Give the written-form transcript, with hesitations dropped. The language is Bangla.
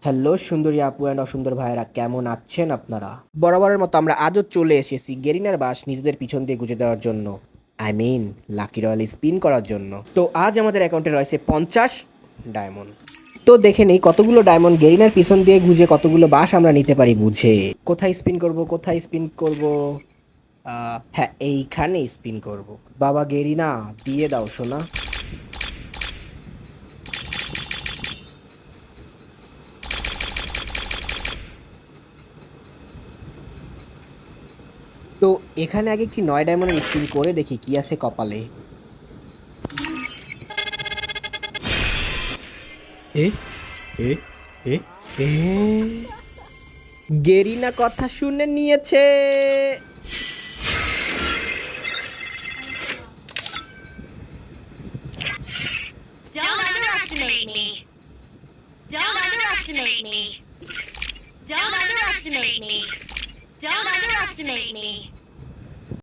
হ্যালো সুন্দরী আপু অ্যান্ড অসুন্দর ভাইয়েরা কেমন আছেন আপনারা? বরাবরের মতো আমরা আজও চলে এসেছি গেরিনার বাস নিজেদের পিছন দিয়ে গুঁজে দেওয়ার জন্য। I mean lucky royal spin করার জন্য। তো আজ আমাদের অ্যাকাউন্টে রয়েছে ৫০ ডায়মন্ড। তো দেখে নেই কতগুলো ডায়মন্ড গেরিনার পিছন দিয়ে গুঁজে কতগুলো বাস আমরা নিতে পারি বুঝে। কোথায় স্পিন করব, কোথায় স্পিন করব? হ্যাঁ, এইখানে স্পিন করব। বাবা গেরিনা দিয়ে দাও সোনা। তো এখানে আগে একটি ৯ ডায়মন্ডের স্পিন করে দেখি কি আছে কপালে। এ এ এ এ গেরিনা কথা শুনে নিয়েছে। Don't underestimate me. Don't underestimate me. Don't underestimate me. Don't underestimate me.